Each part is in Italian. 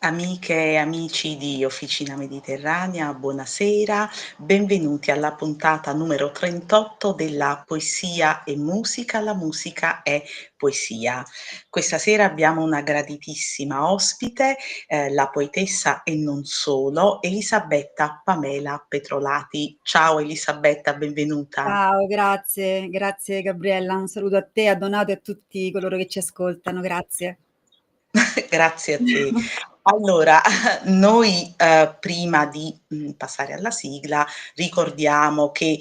Amiche e amici di Officina Mediterranea, buonasera, benvenuti alla puntata numero 38 della Poesia e Musica, la musica è poesia. Questa sera abbiamo una graditissima ospite, la poetessa e non solo, Elisabetta Pamela Petrolati. Ciao Elisabetta, benvenuta. Ciao, grazie Gabriella, un saluto a te, a Donato e a tutti coloro che ci ascoltano, grazie. Grazie a te. Allora, noi, prima di, passare alla sigla, ricordiamo che,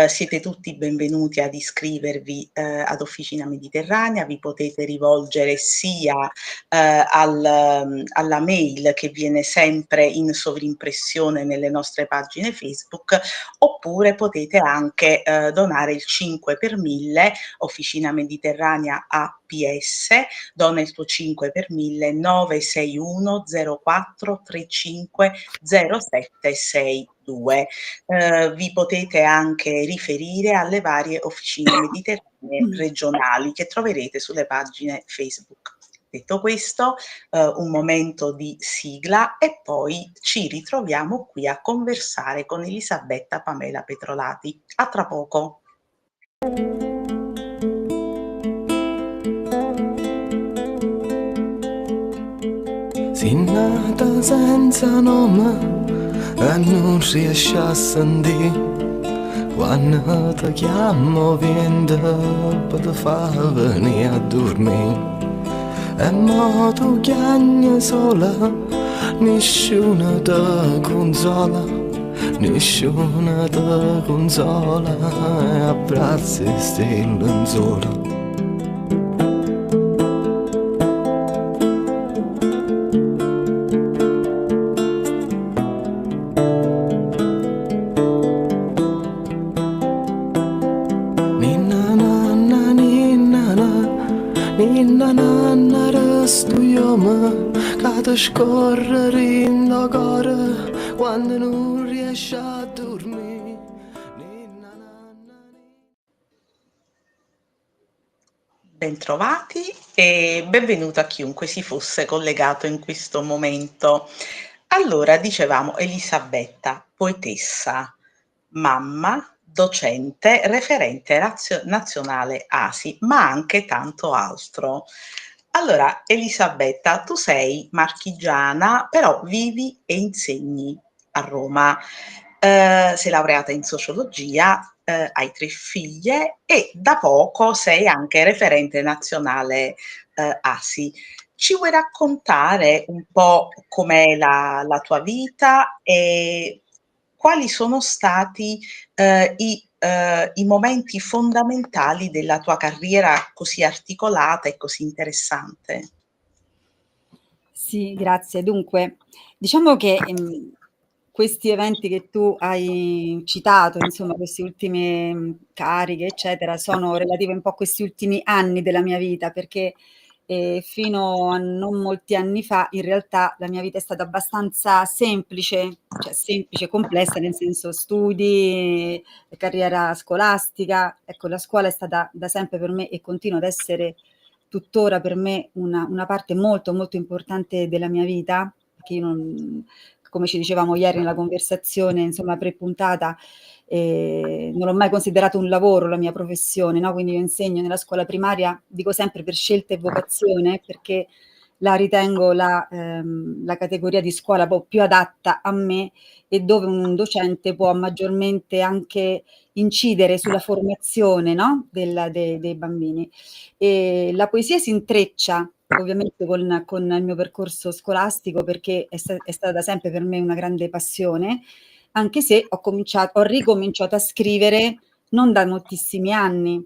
siete tutti benvenuti ad iscrivervi, ad Officina Mediterranea. Vi potete rivolgere sia, alla mail che viene sempre in sovrimpressione nelle nostre pagine Facebook, oppure potete anche, donare il 5 per 1000, Officina Mediterranea APS, dona il tuo 5 per 1000 961 04 35 0762. Vi potete anche riferire alle varie officine mediterranee regionali che troverete sulle pagine Facebook. Detto questo, un momento di sigla e poi ci ritroviamo qui a conversare con Elisabetta Pamela Petrolati. A tra poco. Sei nata senza nome e non riesci a sentire quando ti chiamo vieni per te far venire a dormire. E mo tu chiami sola, nessuno ti consola, nessuno ti consola e abbracci stai lenzuola. Ninna nanna resto io me che ti scorrere in la cuore quando non riesci a dormire. Bentrovati e benvenuto a chiunque si fosse collegato in questo momento. Allora, dicevamo Elisabetta, poetessa, mamma, docente, referente nazionale ASI, ma anche tanto altro. Allora, Elisabetta, tu sei marchigiana, però vivi e insegni a Roma. Sei laureata in sociologia, hai 3 figlie e da poco sei anche referente nazionale, ASI. Ci vuoi raccontare un po' com'è la tua vita e quali sono stati, i momenti fondamentali della tua carriera così articolata e così interessante? Sì, grazie. Dunque, diciamo che questi eventi che tu hai citato, insomma, queste ultime cariche, eccetera, sono relative un po' a questi ultimi anni della mia vita, perché fino a non molti anni fa, in realtà, la mia vita è stata abbastanza semplice, cioè semplice, complessa, nel senso studi, carriera scolastica. Ecco, la scuola è stata da sempre per me e continua ad essere tuttora per me una parte molto, molto importante della mia vita, perché io non, come ci dicevamo ieri nella conversazione, insomma, pre-puntata, non l'ho mai considerato un lavoro la mia professione, no? Quindi io insegno nella scuola primaria, dico sempre per scelta e vocazione, perché la ritengo la categoria di scuola più adatta a me e dove un docente può maggiormente anche incidere sulla formazione, no? Dei bambini. E la poesia si intreccia ovviamente con il mio percorso scolastico perché è stata da sempre per me una grande passione, anche se ho ricominciato a scrivere non da moltissimi anni.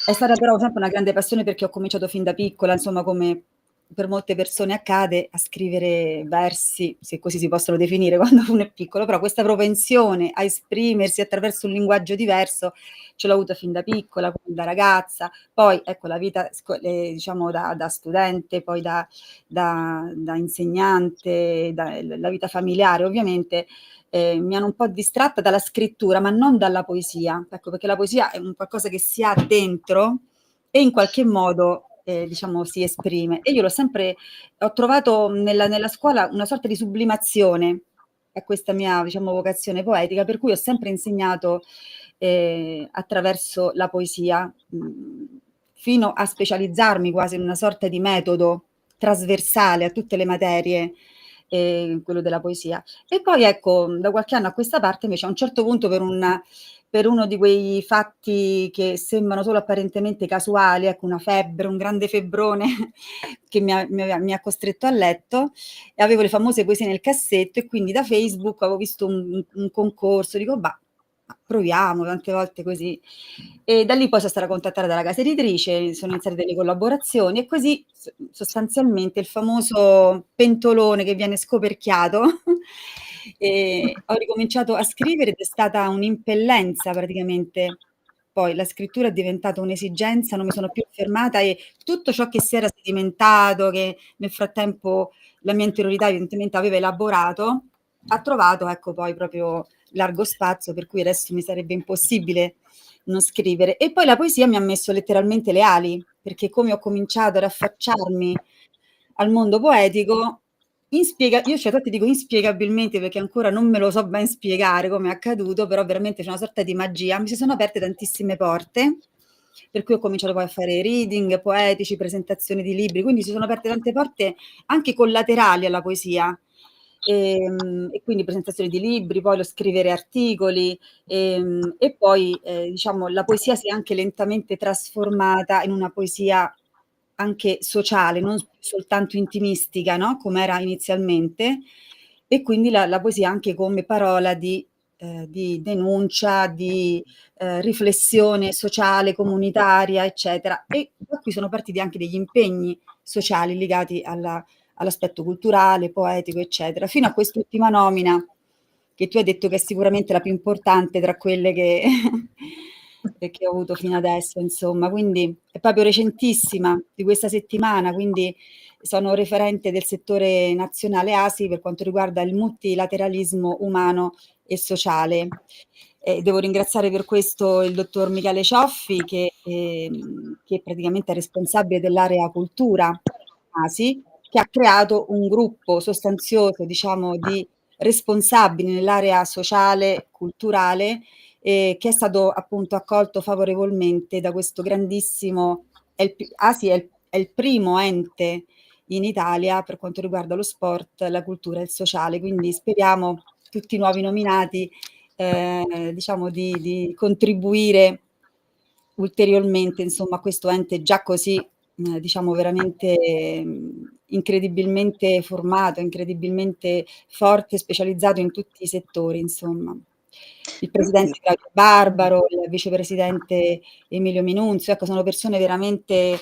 È stata però sempre una grande passione perché ho cominciato fin da piccola, insomma, come per molte persone accade, a scrivere versi, se così si possono definire quando uno è piccolo, però questa propensione a esprimersi attraverso un linguaggio diverso ce l'ho avuta fin da piccola, da ragazza, poi ecco la vita diciamo da studente, poi da insegnante, la vita familiare ovviamente mi hanno un po' distratta dalla scrittura, ma non dalla poesia, ecco, perché la poesia è un qualcosa che si ha dentro e in qualche modo diciamo si esprime. E io ho trovato nella scuola una sorta di sublimazione a questa mia, diciamo, vocazione poetica, per cui ho sempre insegnato attraverso la poesia, fino a specializzarmi quasi in una sorta di metodo trasversale a tutte le materie, quello della poesia. E poi ecco, da qualche anno a questa parte invece a un certo punto per uno di quei fatti che sembrano solo apparentemente casuali, ecco una febbre, un grande febbrone che mi ha costretto a letto, e avevo le famose poesie nel cassetto, e quindi da Facebook avevo visto un concorso, dico bah, proviamo, tante volte così. E da lì poi sono stata contattata dalla casa editrice, sono iniziate delle collaborazioni, e così sostanzialmente il famoso pentolone che viene scoperchiato. E ho ricominciato a scrivere ed è stata un'impellenza praticamente. Poi la scrittura è diventata un'esigenza, non mi sono più fermata, e tutto ciò che si era sedimentato, che nel frattempo la mia interiorità evidentemente aveva elaborato, ha trovato, ecco, poi proprio largo spazio, per cui adesso mi sarebbe impossibile non scrivere. E poi la poesia mi ha messo letteralmente le ali, perché come ho cominciato ad affacciarmi al mondo poetico, io certe volte dico inspiegabilmente, perché ancora non me lo so ben spiegare come è accaduto, però veramente c'è una sorta di magia, mi si sono aperte tantissime porte, per cui ho cominciato poi a fare reading poetici, presentazioni di libri, quindi si sono aperte tante porte anche collaterali alla poesia. E quindi presentazioni di libri, poi lo scrivere articoli, e poi diciamo la poesia si è anche lentamente trasformata in una poesia anche sociale, non soltanto intimistica, no, com'era inizialmente, e quindi la poesia anche come parola di denuncia, di riflessione sociale, comunitaria, eccetera. E da qui sono partiti anche degli impegni sociali legati all'aspetto culturale, poetico, eccetera, fino a quest'ultima nomina che tu hai detto che è sicuramente la più importante tra quelle che che ho avuto fino adesso, insomma. Quindi è proprio recentissima, di questa settimana, quindi sono referente del settore nazionale ASI per quanto riguarda il multilateralismo umano e sociale. Devo ringraziare per questo il dottor Michele Cioffi che praticamente è responsabile dell'area cultura ASI, che ha creato un gruppo sostanzioso, diciamo, di responsabili nell'area sociale, culturale, che è stato appunto accolto favorevolmente da questo grandissimo, ASI è il primo ente in Italia per quanto riguarda lo sport, la cultura e il sociale, quindi speriamo tutti i nuovi nominati diciamo di contribuire ulteriormente, insomma, a questo ente già così diciamo veramente incredibilmente formato, incredibilmente forte, specializzato in tutti i settori, insomma. Il presidente Claudio Barbaro, il vicepresidente Emilio Minunzio, ecco, sono persone veramente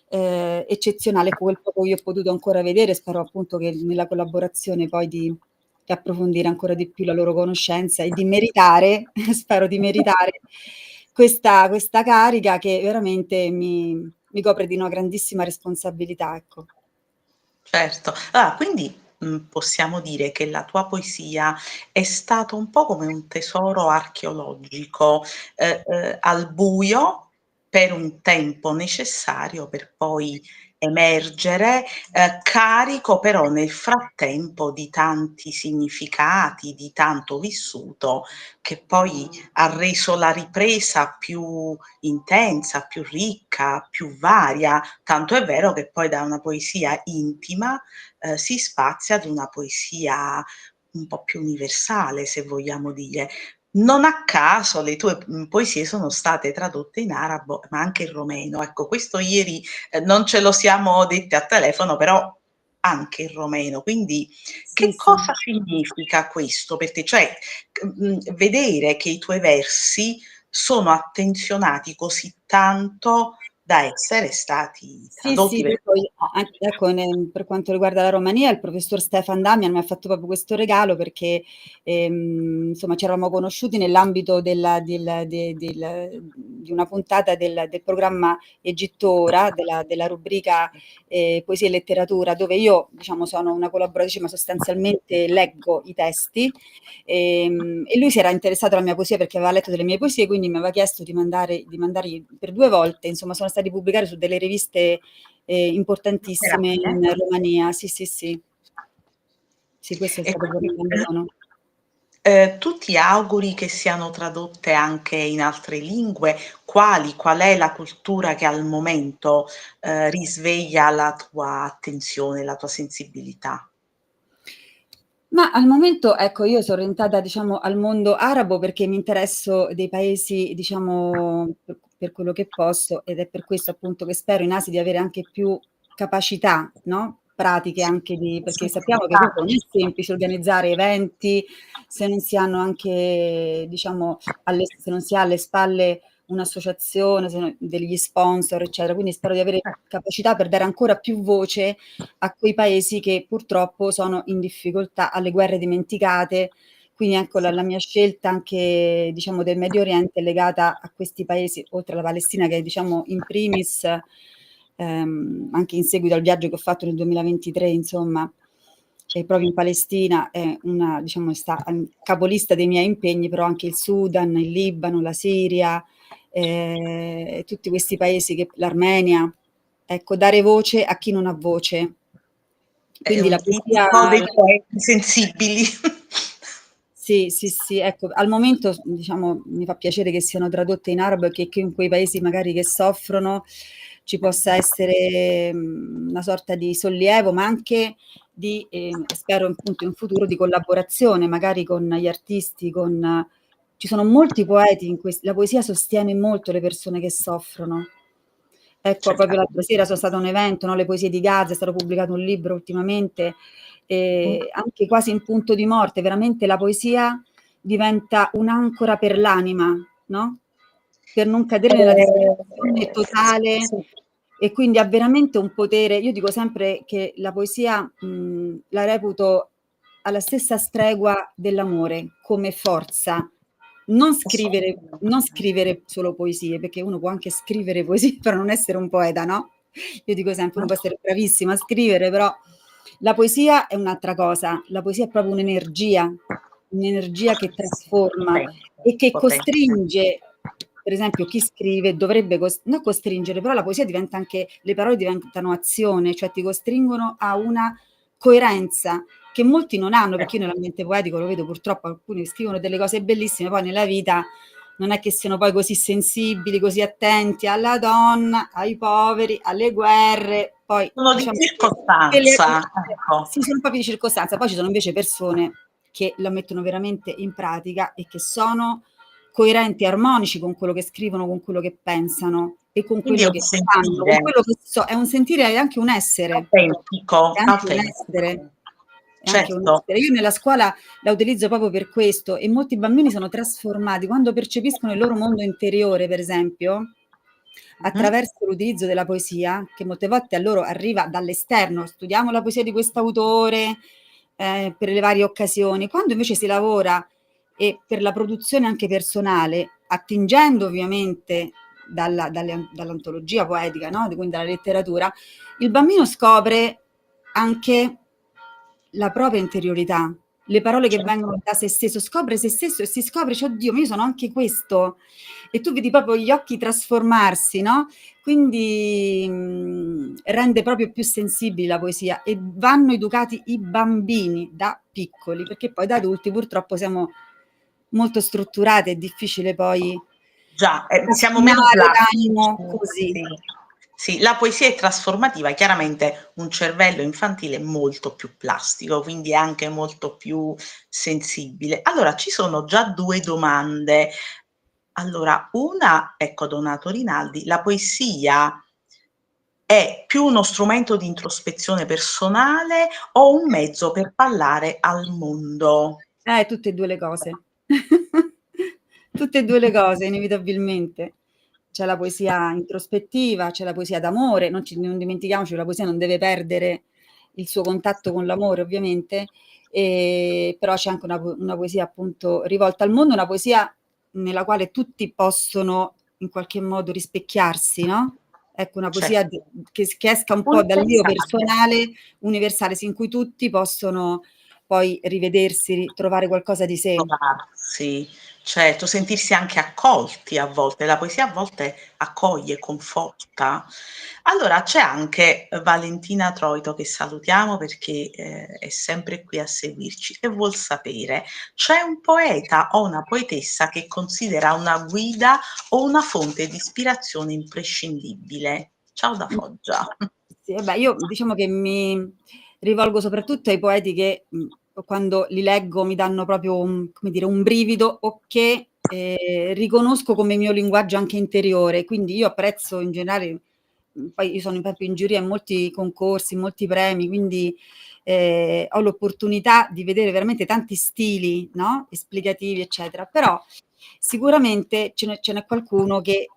eccezionali, quel poco io ho potuto ancora vedere, spero appunto che nella collaborazione poi di approfondire ancora di più la loro conoscenza e di meritare, spero di meritare questa carica che veramente mi copre di una grandissima responsabilità, ecco. Certo. Allora quindi, possiamo dire che la tua poesia è stato un po' come un tesoro archeologico, al buio per un tempo necessario per poi emergere, carico però nel frattempo di tanti significati, di tanto vissuto, che poi ha reso la ripresa più intensa, più ricca, più varia. Tanto è vero che poi da una poesia intima, si spazia ad una poesia un po' più universale, se vogliamo dire. Non a caso le tue, poesie sono state tradotte in arabo, ma anche in romeno. Ecco, questo ieri, non ce lo siamo dette a telefono, però anche in romeno. Quindi Sì, che sì. cosa significa questo per te? Cioè, vedere che i tuoi versi sono attenzionati così tanto da essere stati Sì, tradotti sì, per poi anche ecco, per quanto riguarda la Romania, il professor Stefan Damian mi ha fatto proprio questo regalo perché, insomma, ci eravamo conosciuti nell'ambito di una puntata del programma Egittora, della rubrica Poesia e letteratura, dove io, diciamo, sono una collaboratrice, ma sostanzialmente leggo i testi. E lui si era interessato alla mia poesia perché aveva letto delle mie poesie, quindi mi aveva chiesto di mandargli per 2 volte, insomma, sono stati pubblicati su delle riviste importantissime in Romania. Sì, sì, sì. Sì, questo è E stato pure quindi, un grande dono. tu ti auguri che siano tradotte anche in altre lingue? Qual è la cultura che al momento, risveglia la tua attenzione, la tua sensibilità? Ma al momento, ecco, io sono orientata, diciamo, al mondo arabo perché mi interesso dei paesi, diciamo, per quello che posso, ed è per questo appunto che spero in Asia di avere anche più capacità, no, pratiche Sì, anche perché sì, sappiamo che comunque non è semplice organizzare eventi se non si hanno anche, diciamo, se non si ha alle spalle un'associazione, degli sponsor, eccetera. Quindi spero di avere capacità per dare ancora più voce a quei paesi che purtroppo sono in difficoltà, alle guerre dimenticate. Quindi ecco sì. la mia scelta anche, diciamo, del Medio Oriente è legata a questi paesi, oltre alla Palestina che diciamo in primis, anche in seguito al viaggio che ho fatto nel 2023, insomma, e proprio in Palestina è una, diciamo, sta capolista dei miei impegni, però anche il Sudan, il Libano, la Siria, tutti questi paesi, l'Armenia, ecco, dare voce a chi non ha voce. È Quindi un la poesia, tipico dei poeti sensibili. sì, sì, sì, ecco, al momento diciamo mi fa piacere che siano tradotte in arabo e che in quei paesi magari che soffrono ci possa essere una sorta di sollievo, ma anche di, spero appunto in futuro, di collaborazione magari con gli artisti, ci sono molti poeti la poesia sostiene molto le persone che soffrono. Ecco, proprio l'altra Certamente. sera sono stata a un evento, no, Le poesie di Gaza, è stato pubblicato un libro ultimamente, anche quasi in punto di morte, veramente la poesia diventa un'ancora per l'anima, no? Per non cadere nella disperazione Sì, totale sì. e quindi ha veramente un potere. Io dico sempre che la poesia, la reputo alla stessa stregua dell'amore come forza. Non Assolutamente. scrivere solo poesie, perché uno può anche scrivere poesie però non essere un poeta, no? Io dico sempre, uno può essere bravissimo a scrivere, però la poesia è un'altra cosa. La poesia è proprio un'energia che trasforma Potente, e che potente. costringe, per esempio, chi scrive dovrebbe non costringere, però la poesia diventa anche, le parole diventano azione, cioè ti costringono a una coerenza che molti non hanno, perché io nell'ambiente poetico lo vedo purtroppo, alcuni scrivono delle cose bellissime, poi nella vita non è che siano poi così sensibili, così attenti alla donna, ai poveri, alle guerre, poi Sono di diciamo che circostanza, ecco. sì, sono proprio di circostanza, poi ci sono invece persone che la mettono veramente in pratica e che sono coerenti, armonici con quello che scrivono, con quello che pensano e con Quindi è quello un che fanno, con sentire quello che è un sentire, è anche un essere. autentico, È anche un essere. autentico. È anche un Certo. essere. Io nella scuola la utilizzo proprio per questo e molti bambini sono trasformati quando percepiscono il loro mondo interiore, per esempio, Mh-mh. attraverso l'utilizzo della poesia, che molte volte a loro arriva dall'esterno, studiamo la poesia di quest'autore per le varie occasioni, quando invece si lavora e per la produzione anche personale, attingendo ovviamente dall'antologia poetica, no? Quindi dalla letteratura, il bambino scopre anche la propria interiorità, le parole che Certo. vengono da se stesso, scopre se stesso e si scopre, cioè, oddio, ma io sono anche questo. E tu vedi proprio gli occhi trasformarsi, no? Quindi rende proprio più sensibile la poesia e vanno educati i bambini da piccoli, perché poi da adulti purtroppo siamo molto strutturati, è difficile poi Già, siamo meno trascinare plastici. l'animo così. Sì. Sì, la poesia è trasformativa, chiaramente un cervello infantile è molto più plastico, quindi è anche molto più sensibile. Allora, ci sono già 2 domande. Allora, una, ecco, Donato Rinaldi: la poesia è più uno strumento di introspezione personale o un mezzo per parlare al mondo? Tutte e 2 le cose. Tutte e 2 le cose, inevitabilmente. C'è la poesia introspettiva, c'è la poesia d'amore, non dimentichiamoci che la poesia non deve perdere il suo contatto con l'amore ovviamente, però c'è anche una poesia appunto rivolta al mondo, una poesia nella quale tutti possono in qualche modo rispecchiarsi, no, ecco una poesia Certo. che esca un po' dall'io Universale. personale, universale, sì, in cui tutti possono poi rivedersi, trovare qualcosa di sé. Trovarsi, certo, sentirsi anche accolti a volte. La poesia a volte accoglie, conforta. Allora c'è anche Valentina Troito che salutiamo perché, è sempre qui a seguirci e vuol sapere: c'è un poeta o una poetessa che considera una guida o una fonte di ispirazione imprescindibile? Ciao da Foggia. Sì, vabbè, io diciamo che mi rivolgo soprattutto ai poeti che quando li leggo mi danno proprio come dire, un brivido o che riconosco come mio linguaggio anche interiore. Quindi io apprezzo in generale, poi io sono proprio in giuria in molti concorsi, in molti premi, quindi ho l'opportunità di vedere veramente tanti stili, no? Esplicativi, eccetera. Però sicuramente ce n'è qualcuno che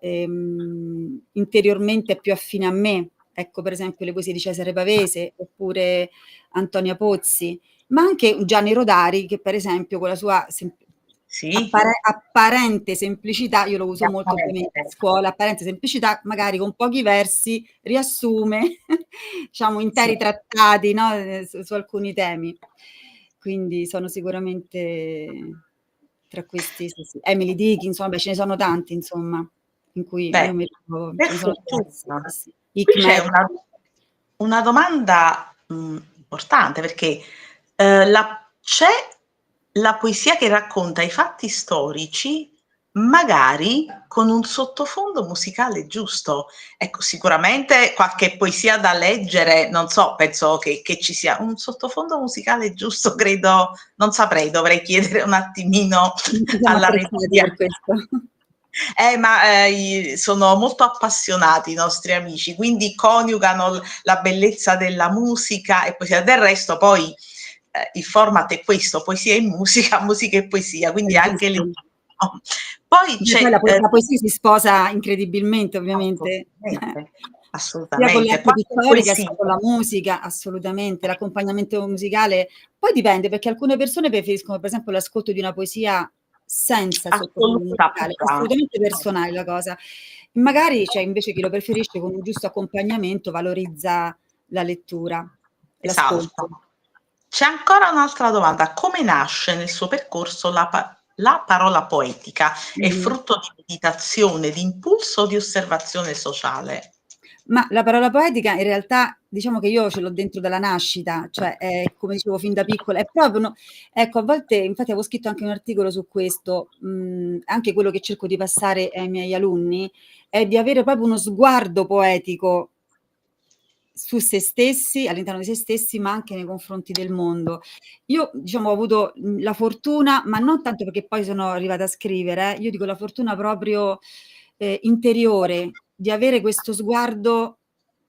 interiormente è più affine a me. Ecco, per esempio le poesie di Cesare Pavese oppure Antonia Pozzi, ma anche Gianni Rodari che per esempio con la sua Sì, apparente semplicità, io lo uso molto ovviamente a apparente. scuola, apparente semplicità, magari con pochi versi riassume diciamo Sì. interi trattati, no, su alcuni temi. Quindi sono sicuramente tra questi sì, sì. Emily Dickinson, beh ce ne sono tanti insomma, in cui io Beh, mi trovo, per ce ne sono diversi, fortuna. sì, sì. Qui c'è Hikmet. una domanda, importante perché, la c'è la poesia che racconta i fatti storici, magari con un sottofondo musicale giusto. Ecco, sicuramente qualche poesia da leggere, non so, penso che ci sia un sottofondo musicale giusto, credo non saprei, dovrei chiedere un attimino Non ci siamo alla attrezzati regia. per questo. Ma sono molto appassionati i nostri amici, quindi coniugano la bellezza della musica e poesia. Del resto, poi il format è questo: poesia e musica, musica e poesia, È quindi anche le. giusto. Poi Beh, poi c'è. la poesia si sposa incredibilmente ovviamente, Assolutamente, sia con assolutamente. l'arte Quante pittorica poesie. sia con la musica, assolutamente. L'accompagnamento musicale poi dipende, perché alcune persone preferiscono per esempio l'ascolto di una poesia senza sottofondo Assoluta, musicale, pura. assolutamente personale la cosa. Magari c'è invece chi lo preferisce con un giusto accompagnamento, valorizza la lettura, l'ascolto. Esatto. C'è ancora un'altra domanda: come nasce nel suo percorso la parola poetica? È Mh-mh. frutto di meditazione, di impulso o di osservazione sociale? Ma la parola poetica in realtà diciamo che io ce l'ho dentro dalla nascita, cioè è come dicevo fin da piccola, è proprio ecco a volte infatti avevo scritto anche un articolo su questo, anche quello che cerco di passare ai miei alunni, è di avere proprio uno sguardo poetico su se stessi, all'interno di se stessi, ma anche nei confronti del mondo. Io diciamo ho avuto, la fortuna, ma non tanto perché poi sono arrivata a scrivere, io dico la fortuna proprio, interiore, di avere questo sguardo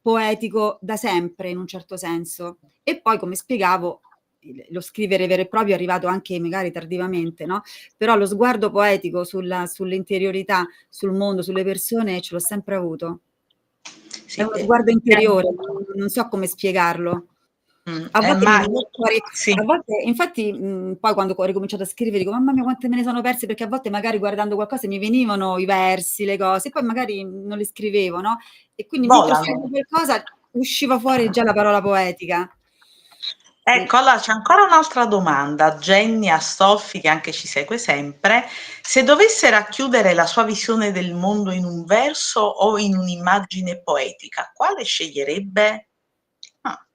poetico da sempre in un certo senso. E poi come spiegavo, lo scrivere vero e proprio è arrivato anche magari tardivamente, no, però lo sguardo poetico sull'interiorità, sul mondo, sulle persone ce l'ho sempre avuto. È Sì, uno sguardo interiore, non so come spiegarlo. A volte mi ma vengono fuori sì, a volte infatti, poi quando ho ricominciato a scrivere dico: "Mamma mia quante me ne sono perse", perché a volte magari guardando qualcosa mi venivano i versi, le cose, e poi magari non le scrivevo, no, e quindi mentre scrivevo volano. qualcosa usciva fuori già la parola poetica. Sì. Ecco, allora c'è ancora un'altra domanda. Jenny Astolfi, che anche ci segue sempre: se dovesse racchiudere la sua visione del mondo in un verso o in un'immagine poetica, quale sceglierebbe? Ah,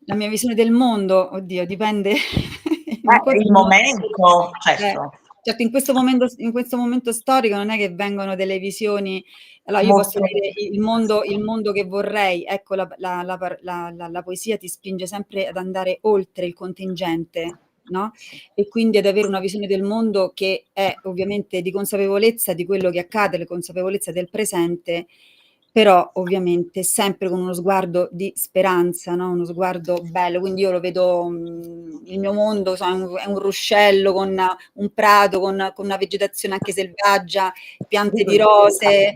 La mia visione del mondo, oddio dipende in il questo momento, certo, certo in questo momento storico non è che vengono delle visioni allora io posso molto. dire il mondo che vorrei, ecco la poesia ti spinge sempre ad andare oltre il contingente, no, e quindi ad avere una visione del mondo che è ovviamente di consapevolezza di quello che accade, la consapevolezza del presente, però ovviamente sempre con uno sguardo di speranza, no, uno sguardo bello. Quindi io lo vedo, il mio mondo è un ruscello con un prato, con una vegetazione anche selvaggia, piante di rose,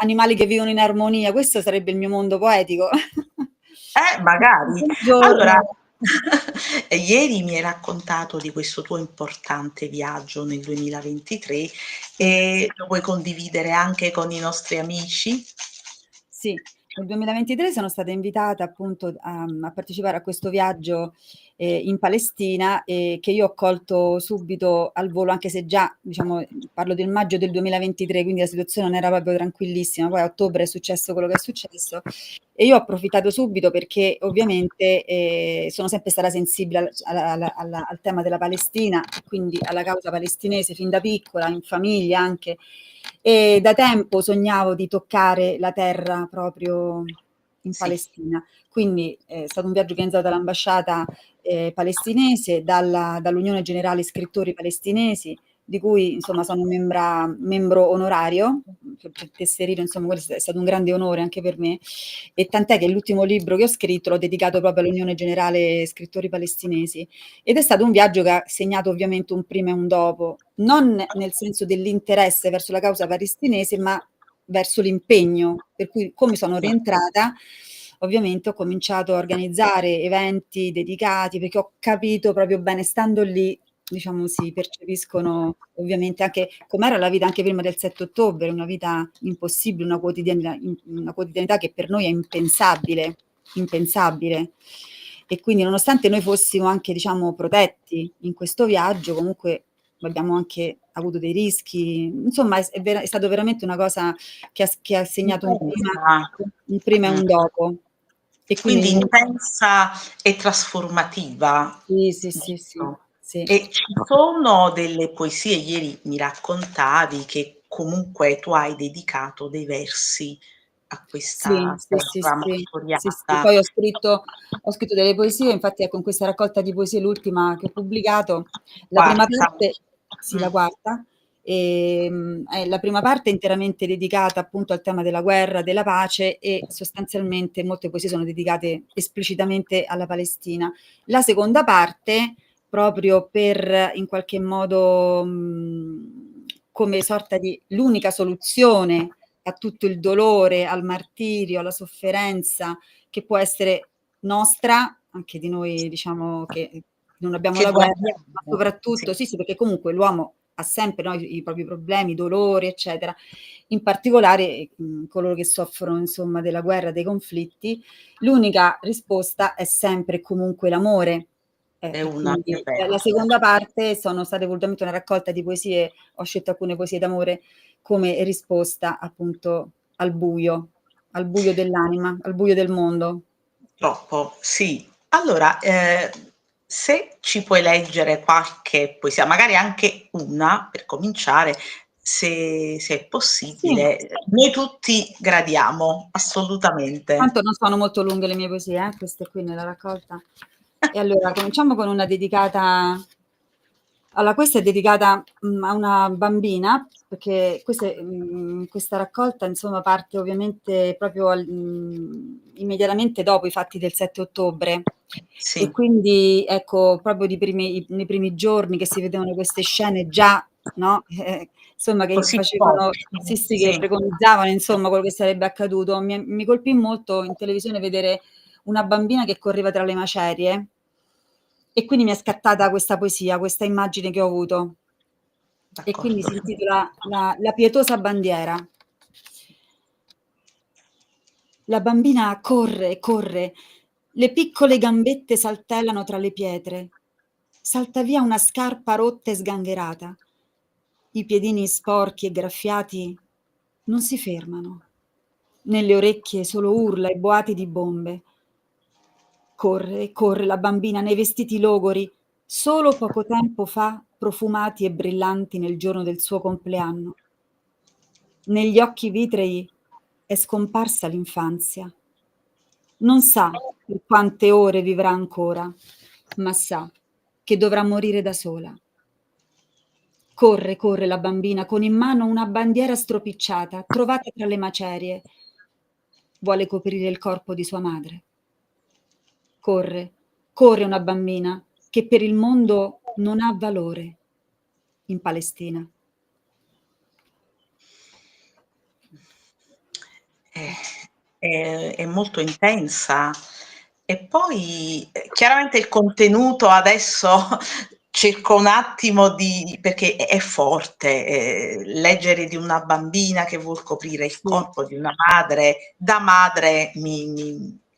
animali che vivono in armonia. Questo sarebbe il mio mondo poetico. Magari. Un giorno Allora, ieri mi hai raccontato di questo tuo importante viaggio nel 2023 sì. e lo vuoi condividere anche con i nostri amici? Sì, nel 2023 sono stata invitata appunto a partecipare a questo viaggio, in Palestina, che io ho colto subito al volo, anche se già, diciamo, parlo del maggio del 2023, quindi la situazione non era proprio tranquillissima. Poi a ottobre è successo quello che è successo e io ho approfittato subito perché ovviamente sono sempre stata sensibile al tema della Palestina, quindi alla causa palestinese fin da piccola, in famiglia anche, e da tempo sognavo di toccare la terra proprio in Sì. Palestina. Quindi è stato un viaggio organizzato dall'ambasciata palestinese, dall'Unione Generale Scrittori Palestinesi, di cui insomma sono membro onorario, per tesserino, insomma questo è stato un grande onore anche per me, e tant'è che l'ultimo libro che ho scritto l'ho dedicato proprio all'Unione Generale Scrittori Palestinesi, ed è stato un viaggio che ha segnato ovviamente un prima e un dopo, non nel senso dell'interesse verso la causa palestinese, ma verso l'impegno, per cui come sono rientrata ovviamente ho cominciato a organizzare eventi dedicati, perché ho capito proprio bene, stando lì, diciamo, si percepiscono ovviamente anche com'era la vita anche prima del 7 ottobre, una vita impossibile, una quotidianità che per noi è impensabile, impensabile. E quindi nonostante noi fossimo anche, diciamo, protetti in questo viaggio, comunque abbiamo anche avuto dei rischi, insomma è stato veramente una cosa che ha segnato un prima e un dopo. E Quindi quindi intensa e trasformativa. sì, sì, sì, sì, Giusto. sì. E ci sono delle poesie, ieri mi raccontavi che comunque tu hai dedicato dei versi a Sì, questa sì, sì, terra sì, sì, sì. martoriata. Poi ho scritto delle poesie, infatti ecco in questa raccolta di poesie, l'ultima che ho pubblicato, la prima Quarta. parte, sì, la quarta, la prima parte è interamente dedicata appunto al tema della guerra, della pace, e sostanzialmente molte poesie sono dedicate esplicitamente alla Palestina. La seconda parte, proprio per in qualche modo come sorta di l'unica soluzione a tutto il dolore, al martirio, alla sofferenza che può essere nostra, anche di noi diciamo che non abbiamo Che la guerra, ma guardiamo. soprattutto Sì. sì, perché comunque l'uomo ha sempre, no, i propri problemi, i dolori, eccetera. In particolare coloro che soffrono insomma della guerra, dei conflitti, l'unica risposta è sempre e comunque l'amore. È E una, è quindi la vero. seconda parte sono state volutamente una raccolta di poesie, ho scelto alcune poesie d'amore come risposta appunto al buio dell'anima, al buio del mondo. Troppo, sì. Allora, se ci puoi leggere qualche poesia, magari anche una per cominciare, se è Sì, possibile, noi tutti gradiamo, assolutamente. tanto non sono molto lunghe le mie poesie, queste qui nella raccolta. E allora cominciamo con una dedicata. Allora, questa è dedicata a una bambina, perché questa raccolta insomma parte ovviamente proprio immediatamente dopo i fatti del 7 ottobre. E Sì, quindi ecco, proprio nei primi giorni che si vedevano queste scene già, no? Insomma, che così facevano, forti, sì, sì, che sì. preconizzavano insomma quello che sarebbe accaduto. Mi colpì molto in televisione vedere una bambina che correva tra le macerie e quindi mi è scattata questa poesia, questa immagine che ho avuto. E quindi D'accordo. si intitola La pietosa bandiera. La bambina corre, corre, le piccole gambette saltellano tra le pietre. Salta via una scarpa rotta e sgangherata. I piedini sporchi e graffiati non si fermano. Nelle orecchie solo urla e boati di bombe. Corre, corre la bambina nei vestiti logori, solo poco tempo fa profumati e brillanti nel giorno del suo compleanno. Negli occhi vitrei è scomparsa l'infanzia. Non sa per quante ore vivrà ancora, ma sa che dovrà morire da sola. Corre, corre la bambina con in mano una bandiera stropicciata, trovata tra le macerie. Vuole coprire il corpo di sua madre. Corre, corre una bambina che per il mondo non ha valore in Palestina. Eh, è molto intensa. E poi, chiaramente il contenuto adesso cerco un attimo di perché è forte, leggere di una bambina che vuol coprire il Sì, corpo di una madre, da madre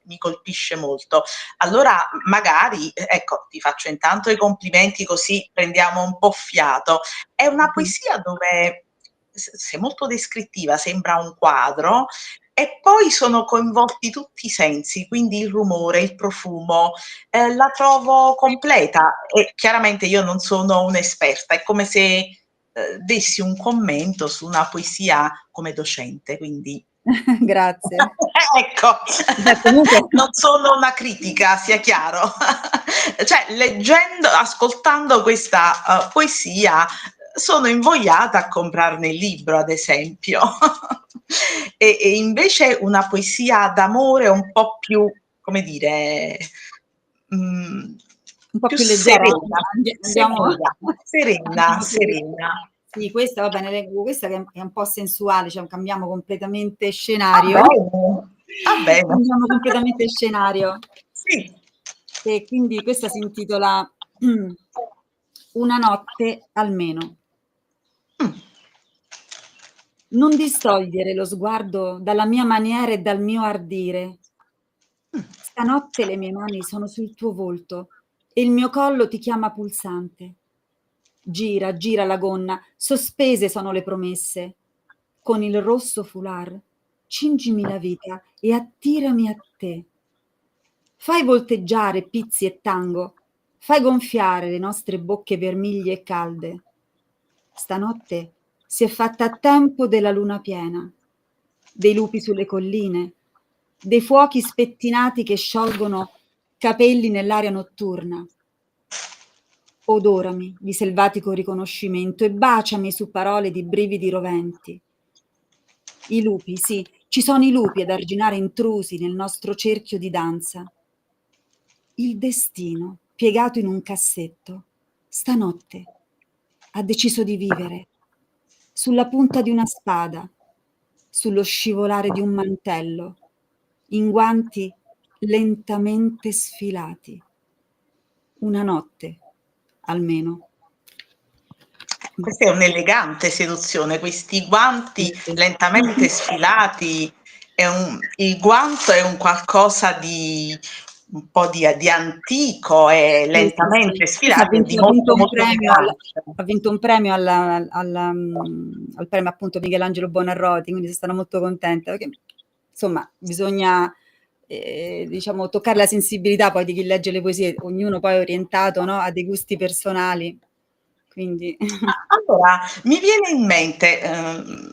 mi colpisce molto. Allora magari, ecco, ti faccio intanto i complimenti così prendiamo un po' fiato. È una poesia dove sei molto descrittiva, sembra un quadro, e poi sono coinvolti tutti i sensi, quindi il rumore, il profumo, la trovo completa e chiaramente io non sono un'esperta, è come se dessi un commento su una poesia come docente, quindi Grazie. ecco, Beh, comunque non sono una critica, sia chiaro. Cioè, leggendo, ascoltando questa poesia, sono invogliata a comprarne il libro, ad esempio. E invece una poesia d'amore un po' più, come dire, un po' più più leggera. serena, Andiamo, serena, andiamo su. serena. Sì, questa va bene, leggo questa che è un po' sensuale, cioè cambiamo completamente Va scenario. bene, va bene. Cambiamo completamente scenario. Sì. E quindi questa si intitola Una notte almeno. Non distogliere lo sguardo dalla mia maniera e dal mio ardire. Stanotte le mie mani sono sul tuo volto e il mio collo ti chiama pulsante. Gira, gira la gonna, sospese sono le promesse. Con il rosso foulard cingimi la vita e attirami a te. Fai volteggiare pizzi e tango, fai gonfiare le nostre bocche vermiglie e calde. Stanotte si è fatta a tempo della luna piena, dei lupi sulle colline, dei fuochi spettinati che sciolgono capelli nell'aria notturna. Odorami di selvatico riconoscimento e baciami su parole di brividi roventi. I lupi, sì, ci sono i lupi ad arginare intrusi nel nostro cerchio di danza. Il destino, piegato in un cassetto, stanotte ha deciso di vivere sulla punta di una spada, sullo scivolare di un mantello, in guanti lentamente sfilati. Una notte, almeno. Questa è un'elegante seduzione, questi guanti lentamente sfilati, il guanto è un qualcosa di un po' di antico e lentamente Ha sfilato e di vinto, ha vinto molto, un molto premio, elegante. ha vinto un premio al premio appunto Michelangelo Buonarroti, quindi sono stata molto contenta perché insomma bisogna diciamo toccare la sensibilità poi di chi legge le poesie, ognuno poi è orientato, no, a dei gusti personali, quindi Allora, mi viene in mente,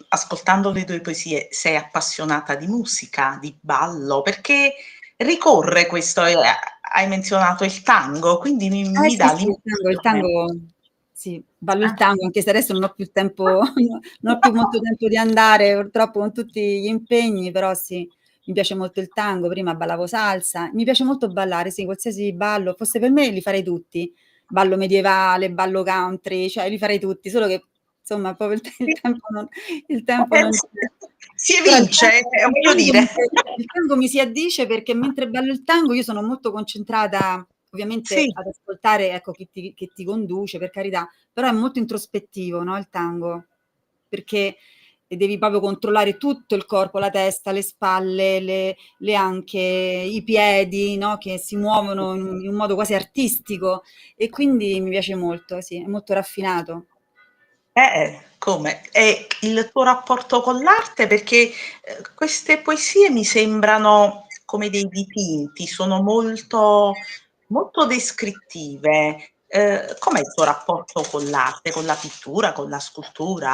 ascoltando le tue poesie, sei appassionata di musica, di ballo, perché ricorre questo, hai menzionato il tango, quindi mi sì, dà sì, il l'impressione. tango, sì, ballo il tango, anche se adesso non ho più tempo, non ho più molto tempo di andare, purtroppo con tutti gli impegni, però sì, mi piace molto il tango, prima ballavo salsa, mi piace molto ballare, sì, qualsiasi ballo, fosse per me li farei tutti, ballo medievale, ballo country, cioè li farei tutti, solo che insomma proprio il tempo non c'è. Si Però evince, voglio dire. il tango mi si addice perché mentre ballo il tango io sono molto concentrata, ovviamente Sì. ad ascoltare, ecco, chi ti conduce, per carità, però è molto introspettivo, no, il tango, perché devi proprio controllare tutto il corpo, la testa, le spalle, le anche, i piedi, no, che si muovono in un modo quasi artistico e quindi mi piace molto, sì, è molto raffinato. Come? E il tuo rapporto con l'arte? Perché, queste poesie mi sembrano come dei dipinti, sono molto molto descrittive. Com'è il tuo rapporto con l'arte, con la pittura, con la scultura?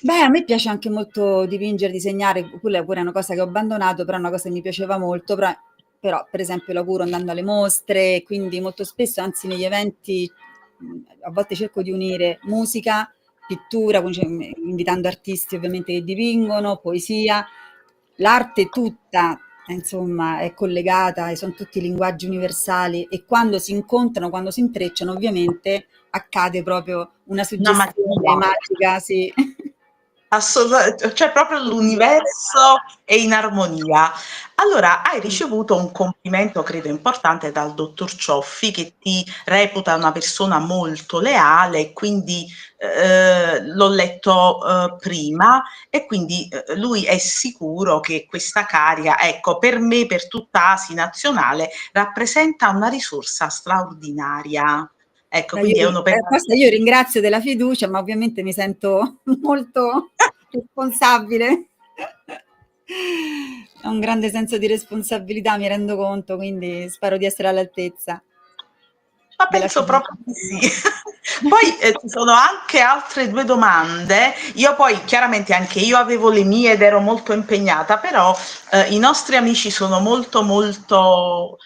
Beh, a me piace anche molto dipingere, disegnare, quella pure è una cosa che ho abbandonato, però è una cosa che mi piaceva molto, però per esempio lavoro andando alle mostre, quindi molto spesso, anzi negli eventi, a volte cerco di unire musica, pittura, quindi, cioè, invitando artisti ovviamente che dipingono, poesia, l'arte tutta, insomma, è collegata e sono tutti linguaggi universali e quando si incontrano, quando si intrecciano, ovviamente accade proprio una Una suggestione magia. magica, sì. Cioè proprio l'universo è in armonia. Allora, hai ricevuto un complimento, credo importante, dal dottor Cioffi, che ti reputa una persona molto leale, e quindi l'ho letto prima, e quindi lui è sicuro che questa carica, ecco, per me, per tutta Asi nazionale, rappresenta una risorsa straordinaria. Ecco, quindi è Questo io ringrazio della fiducia, ma ovviamente mi sento molto responsabile. Ho un grande senso di responsabilità, mi rendo conto, quindi spero di essere all'altezza Ma della penso fiducia. proprio di sì. Poi ci sono anche altre 2 domande. Io poi chiaramente anche io avevo le mie ed ero molto impegnata, però i nostri amici sono molto, molto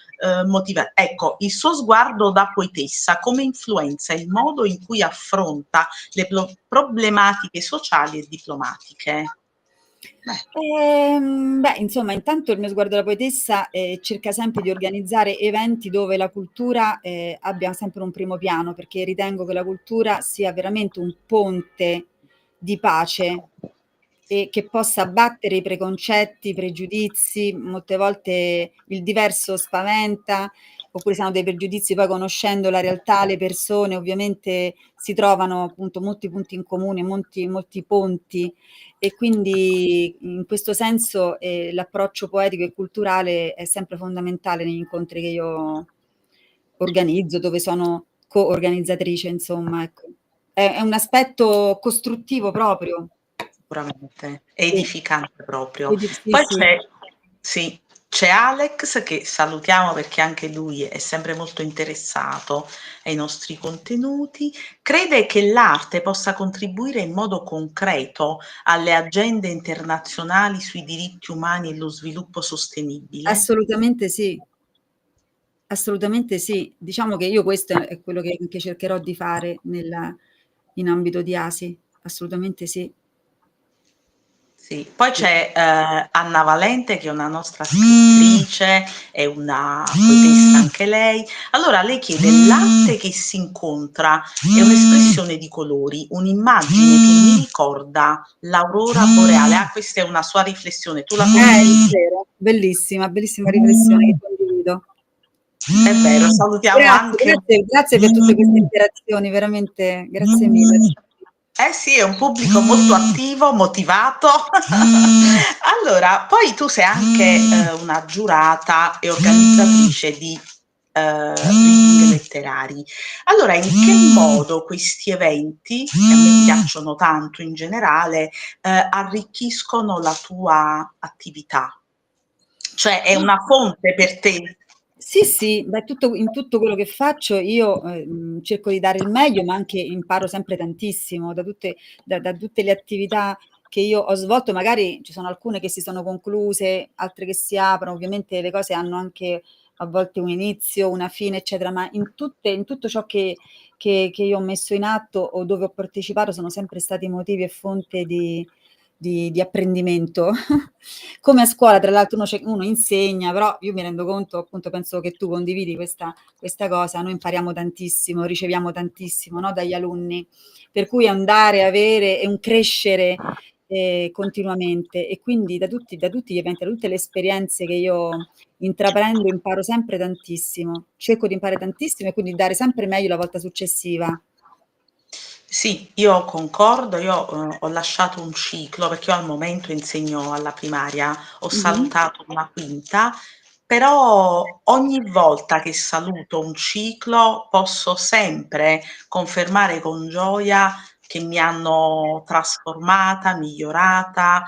motivati. Ecco, il suo sguardo da poetessa come influenza il modo in cui affronta le problematiche sociali e diplomatiche? Insomma, intanto il mio sguardo da poetessa cerca sempre di organizzare eventi dove la cultura abbia sempre un primo piano, perché ritengo che la cultura sia veramente un ponte di pace e che possa abbattere i preconcetti, i pregiudizi. Molte volte il diverso spaventa, oppure si hanno dei pregiudizi, poi conoscendo la realtà, le persone ovviamente si trovano appunto molti punti in comune, molti ponti, e quindi in questo senso l'approccio poetico e culturale è sempre fondamentale negli incontri che io organizzo, dove sono co-organizzatrice, insomma, ecco. È un aspetto costruttivo proprio. Sicuramente, è Sì, edificante proprio. sì, Poi sì. sì, c'è Alex, che salutiamo perché anche lui è sempre molto interessato ai nostri contenuti. Crede che l'arte possa contribuire in modo concreto alle agende internazionali sui diritti umani e lo sviluppo sostenibile? Assolutamente sì. Assolutamente sì. Diciamo che io questo è quello che cercherò di fare in ambito di ASI. Assolutamente sì. Sì, poi Sì. c'è Anna Valente, che è una nostra scrittrice, è una poetessa anche lei. Allora lei chiede: l'arte che si incontra è un'espressione di colori, un'immagine che mi ricorda l'aurora boreale. Ah, questa è una sua riflessione, tu la È condividi? vero, bellissima, bellissima riflessione che condivido. È vero, salutiamo anche Grazie per tutte queste interazioni, veramente grazie mille. eh sì, è un pubblico molto attivo, motivato. Allora, poi tu sei anche una giurata e organizzatrice di reading letterari. Allora, in che modo questi eventi, che a me piacciono tanto in generale, arricchiscono la tua attività? Cioè è una fonte per te? Sì, sì, beh, in tutto quello che faccio io cerco di dare il meglio, ma anche imparo sempre tantissimo da tutte le attività che io ho svolto. Magari ci sono alcune che si sono concluse, altre che si aprono, ovviamente le cose hanno anche a volte un inizio, una fine, eccetera, ma in tutto ciò che io ho messo in atto o dove ho partecipato sono sempre stati motivi e fonte di apprendimento. Come a scuola, tra l'altro uno insegna, però io mi rendo conto, appunto, penso che tu condividi questa cosa, noi impariamo tantissimo, riceviamo tantissimo, no, dagli alunni, per cui andare, avere e un crescere continuamente, e quindi da tutti gli eventi, da tutte le esperienze che io intraprendo imparo sempre tantissimo, cerco di imparare tantissimo e quindi dare sempre meglio la volta successiva. Sì, io concordo, io ho lasciato un ciclo perché io al momento insegno alla primaria, ho Mhm. salutato una quinta, però ogni volta che saluto un ciclo posso sempre confermare con gioia che mi hanno trasformata, migliorata,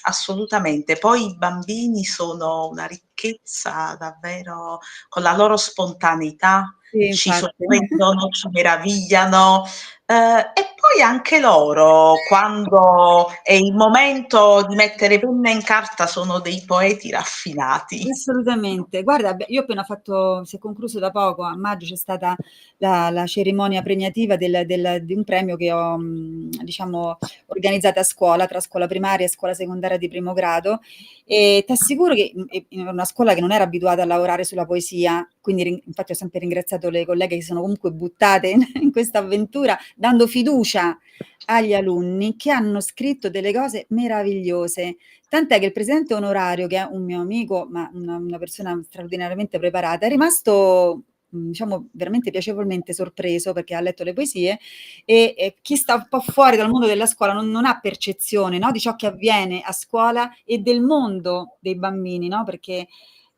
assolutamente. Poi i bambini sono una ricchezza davvero, con la loro spontaneità Sì, ci infatti. sorprendono, ci meravigliano, e poi anche loro, quando è il momento di mettere penna in carta, sono dei poeti raffinati. Assolutamente. Guarda, io ho appena fatto, si è concluso da poco, a maggio c'è stata la cerimonia premiativa di un premio che ho, diciamo, organizzata a scuola, tra scuola primaria e scuola secondaria di primo grado, e ti assicuro che è una una scuola che non era abituata a lavorare sulla poesia, quindi infatti ho sempre ringraziato le colleghe che si sono comunque buttate in questa avventura, dando fiducia agli alunni che hanno scritto delle cose meravigliose. Tant'è che il presidente onorario, che è un mio amico, ma una persona straordinariamente preparata, è rimasto diciamo veramente piacevolmente sorpreso perché ha letto le poesie e chi sta un po' fuori dal mondo della scuola non ha percezione, no, di ciò che avviene a scuola e del mondo dei bambini, no, perché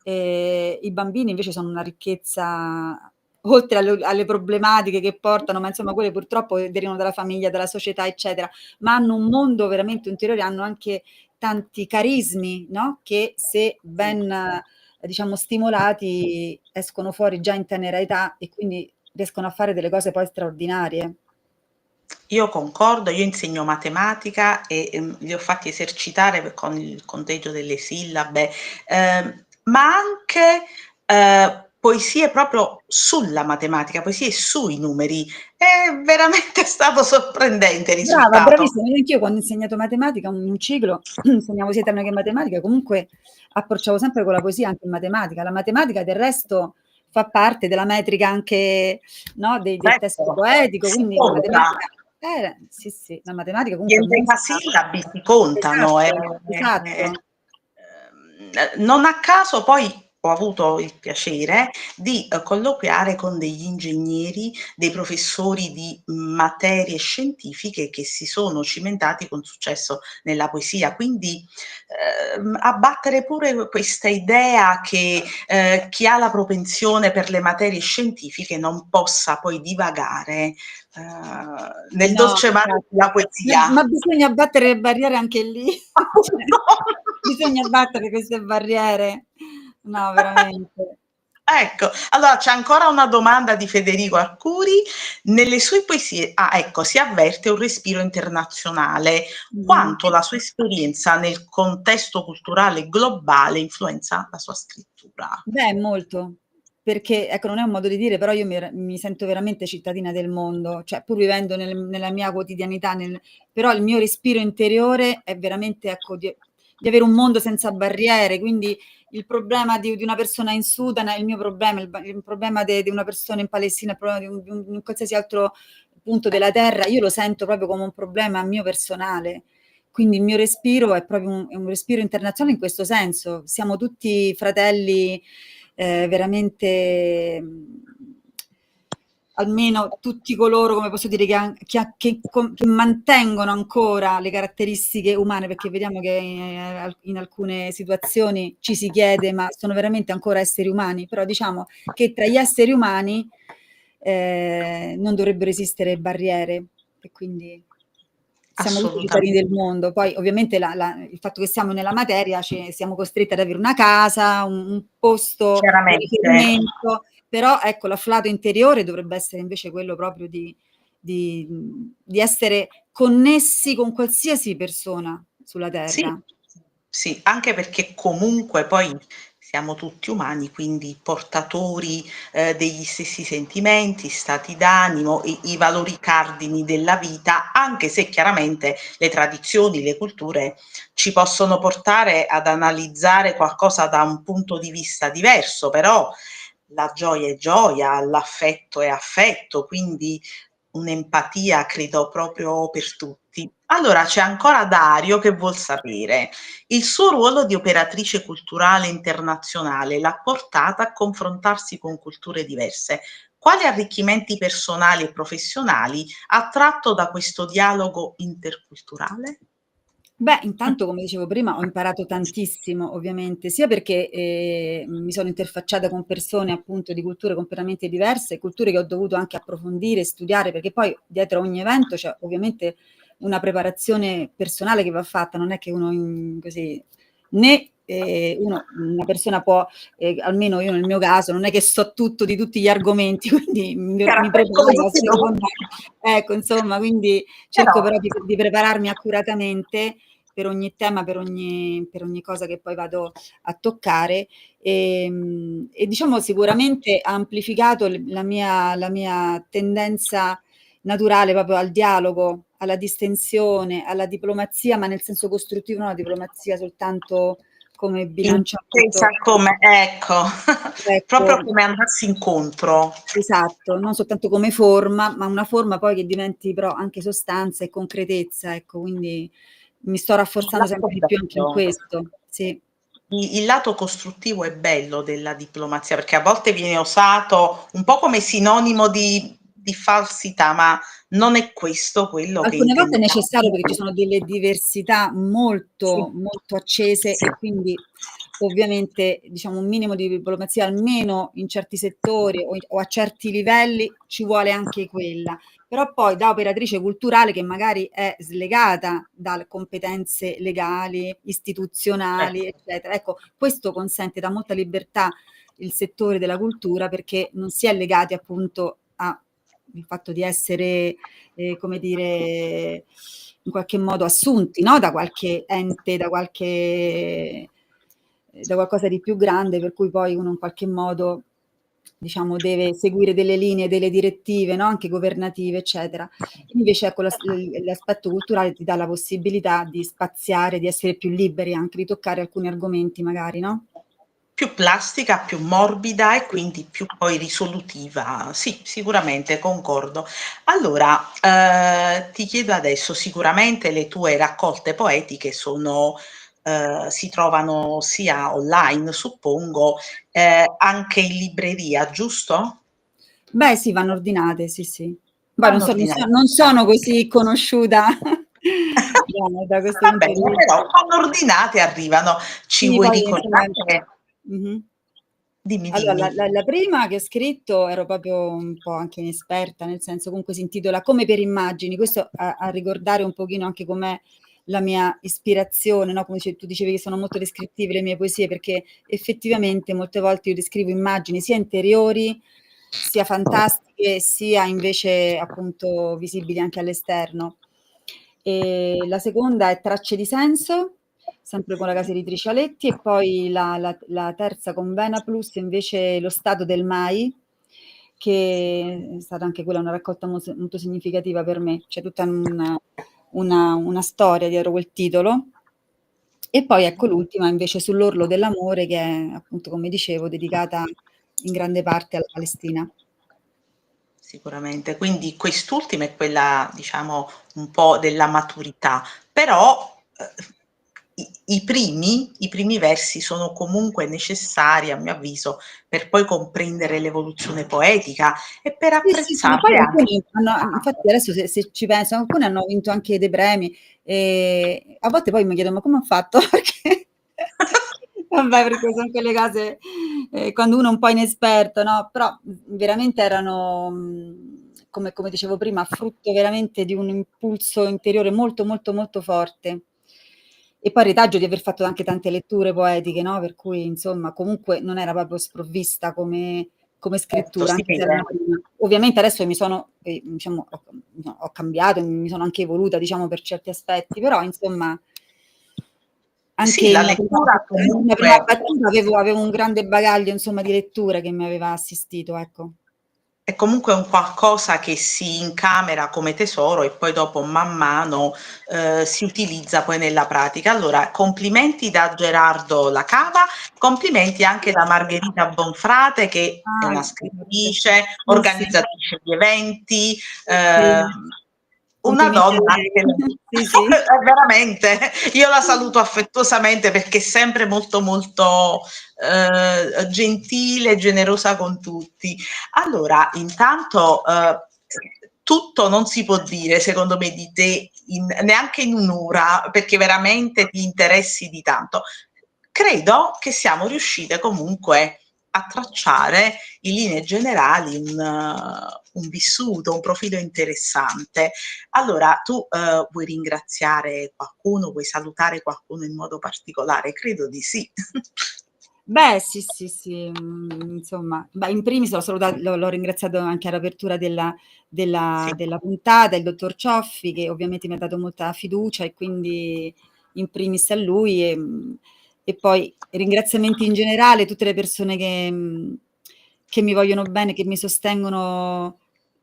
i bambini invece sono una ricchezza oltre alle problematiche che portano, ma insomma quelle purtroppo derivano dalla famiglia, dalla società, eccetera, ma hanno un mondo veramente interiore, hanno anche tanti carismi, no, che se ben diciamo stimolati escono fuori già in tenera età e quindi riescono a fare delle cose poi straordinarie. Io concordo, io insegno matematica e, li ho fatti esercitare con il conteggio delle sillabe, ma anche, poesie proprio sulla matematica, poesie sui numeri. È veramente stato sorprendente il Brava, risultato. bravissima. Anch'io quando ho insegnato matematica, un ciclo, insegnavo sia italiano che matematica, comunque approcciavo sempre con la poesia anche in matematica. La matematica del resto fa parte della metrica anche, no, del testo Certo, poetico, si quindi la conta. matematica sì, sì, la matematica Gli comunque mostra endecasillabi si contano, esatto, esatto. non a caso poi ho avuto il piacere di, colloquiare con degli ingegneri, dei professori di materie scientifiche che si sono cimentati con successo nella poesia. Quindi, abbattere pure questa idea che, chi ha la propensione per le materie scientifiche non possa poi divagare, nel No, dolce mare infatti. della poesia. Ma bisogna abbattere le barriere anche lì. Cioè, bisogna abbattere queste barriere. No, veramente. Ecco, allora c'è ancora una domanda di Federico Arcuri. Nelle sue poesie, ecco, si avverte un respiro internazionale. Mh-mh. Quanto la sua esperienza nel contesto culturale globale influenza la sua scrittura? Beh, molto, perché ecco, non è un modo di dire, però io mi sento veramente cittadina del mondo, cioè pur vivendo nella mia quotidianità, però il mio respiro interiore è veramente, ecco, di avere un mondo senza barriere, quindi il problema di una persona in Sudan è il mio problema, il problema di una persona in Palestina, il problema di un qualsiasi altro punto della terra, io lo sento proprio come un problema mio personale. Quindi il mio respiro è proprio è un respiro internazionale in questo senso. Siamo tutti fratelli, veramente, almeno tutti coloro, come posso dire, che mantengono ancora le caratteristiche umane, perché vediamo che in alcune situazioni ci si chiede, ma sono veramente ancora esseri umani? Però diciamo che tra gli esseri umani non dovrebbero esistere barriere e quindi siamo tutti cittadini Assolutamente. del mondo. Poi ovviamente il fatto che siamo nella materia siamo costretti ad avere una casa, un posto di Chiaramente. riferimento, però ecco l'afflato interiore dovrebbe essere invece quello proprio di essere connessi con qualsiasi persona sulla Sì, terra. sì, anche perché comunque poi siamo tutti umani, quindi portatori, degli stessi sentimenti, stati d'animo, i valori cardini della vita, anche se chiaramente le tradizioni, le culture ci possono portare ad analizzare qualcosa da un punto di vista diverso, però la gioia è gioia, l'affetto è affetto, quindi un'empatia credo proprio per tutti. Allora c'è ancora Dario che vuol sapere: il suo ruolo di operatrice culturale internazionale l'ha portata a confrontarsi con culture diverse. Quali arricchimenti personali e professionali ha tratto da questo dialogo interculturale? Beh, intanto come dicevo prima ho imparato tantissimo ovviamente, sia perché, mi sono interfacciata con persone appunto di culture completamente diverse, culture che ho dovuto anche approfondire, studiare, perché poi dietro a ogni evento c'è ovviamente una preparazione personale che va fatta, non è che uno così né una persona può, almeno io nel mio caso, non è che so tutto di tutti gli argomenti, quindi mi Chiaramente, come preparo a tutti noi. seconda ecco insomma, quindi cerco Però però di prepararmi accuratamente per ogni tema, per ogni cosa che poi vado a toccare. E diciamo sicuramente ha amplificato la mia tendenza naturale proprio al dialogo, alla distensione, alla diplomazia, ma nel senso costruttivo, non la diplomazia soltanto come bilanciamento. Intesa come ecco, proprio Ecco. come andarsi incontro. Esatto, non soltanto come forma, ma una forma poi che diventi però anche sostanza e concretezza, ecco, quindi mi sto rafforzando sempre di più anche in questo, sì. Il lato costruttivo è bello della diplomazia, perché a volte viene usato un po' come sinonimo di falsità, ma non è questo quello che Alcune volte è intendiamo. necessario perché ci sono delle diversità Sì. molto, molto accese e quindi ovviamente diciamo un minimo di diplomazia almeno in certi settori o a certi livelli ci vuole anche quella. Però poi da operatrice culturale che magari è slegata dalle competenze legali, istituzionali, eccetera. Ecco, questo consente da molta libertà il settore della cultura perché non si è legati appunto a il fatto di essere come dire, in qualche modo assunti, no? Da qualche ente, da qualcosa di più grande, per cui poi uno in qualche modo, diciamo, deve seguire delle linee, delle direttive, no? Anche governative, eccetera. Invece, ecco, l'aspetto culturale ti dà la possibilità di spaziare, di essere più liberi anche, di toccare alcuni argomenti magari, no? Più plastica, più morbida e quindi più poi risolutiva. Sì, sicuramente, concordo. Allora, ti chiedo adesso, sicuramente le tue raccolte poetiche si trovano sia online, suppongo, anche in libreria, giusto? Beh, sì, vanno ordinate, sì, sì. Beh, Vanno ordinate. non sono così conosciuta da questo Va punto di bene, vista. però vanno ordinate, arrivano. Ci Sì, vuoi poi insomma ricordare? mh-mh. Dimmi, Allora, dimmi. la prima che ho scritto ero proprio un po' anche inesperta, nel senso comunque si intitola Come per immagini, questo a ricordare un pochino anche com'è la mia ispirazione, no, come tu dicevi che sono molto descrittive le mie poesie, perché effettivamente molte volte io descrivo immagini sia interiori, sia fantastiche, sia invece appunto visibili anche all'esterno. La seconda è Tracce di senso, sempre con la casa editrice Aletti, e poi la terza con Venaplus invece Lo stato del mai, che è stata anche quella una raccolta molto significativa per me. C'è tutta una storia dietro quel titolo. E poi ecco l'ultima invece Sull'orlo dell'amore, che è appunto, come dicevo, dedicata in grande parte alla Palestina. Sicuramente, quindi quest'ultima è quella, diciamo, un po' della maturità, però i primi versi sono comunque necessari, a mio avviso, per poi comprendere l'evoluzione poetica e per Sì, sì, sì, ma poi apprezzarle anche. alcuni hanno infatti adesso se ci penso, alcuni hanno vinto anche dei premi, a volte poi mi chiedo: "Ma come han fatto?" Perché vabbè, perché son quelle cose, quando uno è un po' inesperto, no, però, veramente erano, come dicevo prima, frutto veramente di un impulso interiore molto, molto, molto forte. E poi il retaggio di aver fatto anche tante letture poetiche, no, per cui insomma comunque non era proprio sprovvista come Certo, scrittura, si anche se era vede. una prima. Ovviamente adesso mi sono, diciamo ho cambiato, mi sono anche evoluta, diciamo, per certi aspetti, però insomma anche Sì, la lettura anche in una prima comunque battuta avevo un grande bagaglio, insomma, di letture che mi aveva assistito, ecco. è comunque un qualcosa che si incamera come tesoro e poi dopo man mano, si utilizza poi nella pratica. Allora, complimenti da Gerardo Lacava, complimenti anche da Margherita Bonfrate che è Ah, una grazie. scrittrice, Sì, sì, organizzatrice di eventi, sì. una Complimenti a donna lei. anche Sì, sì. veramente, io la saluto affettuosamente perché è sempre molto, molto, gentile e generosa con tutti. Allora, intanto, tutto non si può dire, secondo me, di te neanche in un'ora, perché veramente ti interessi di tanto. Credo che siamo riuscite comunque a tracciare in linee generali un vissuto, un profilo interessante. Allora, tu vuoi ringraziare qualcuno, vuoi salutare qualcuno in modo particolare? Credo di sì. Beh, sì, sì, sì, insomma, beh, in primis l'ho ringraziato anche all'apertura Sì. della puntata, il dottor Cioffi, che ovviamente mi ha dato molta fiducia e quindi in primis a lui e poi ringraziamenti in generale, tutte le persone che mi vogliono bene, che mi sostengono,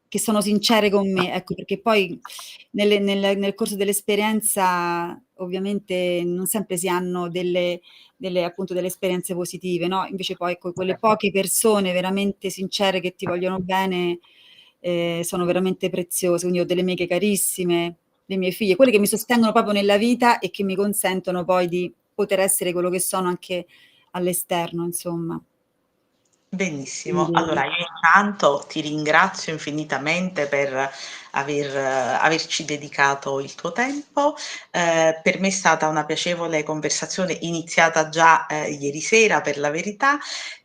che sono sincere con me, ecco, perché poi nel corso dell'esperienza ovviamente non sempre si hanno delle appunto delle esperienze positive, no, invece poi ecco quelle poche persone veramente sincere che ti vogliono bene, sono veramente preziose. Quindi ho delle amiche carissime, le mie figlie, quelle che mi sostengono proprio nella vita e che mi consentono poi di poter essere quello che sono anche all'esterno, insomma. Benissimo. Quindi Allora io intanto ti ringrazio infinitamente per averci dedicato il tuo tempo. Per me è stata una piacevole conversazione iniziata già, ieri sera per la verità.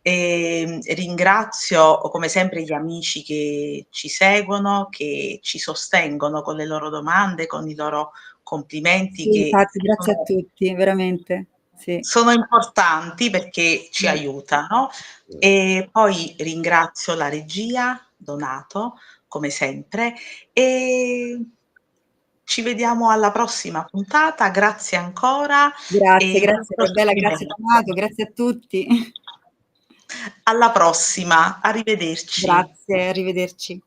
Ringrazio come sempre gli amici che ci seguono, che ci sostengono con le loro domande, con i loro complimenti sì, che infatti grazie a sono tutti, veramente. Sì. sono importanti perché ci aiutano. E poi ringrazio la regia, Donato, come sempre, e ci vediamo alla prossima puntata. Grazie ancora Grazie, e buon grazie Rorbella, grazie proseguimento. Donato, grazie a tutti. Alla prossima, arrivederci. Grazie, arrivederci.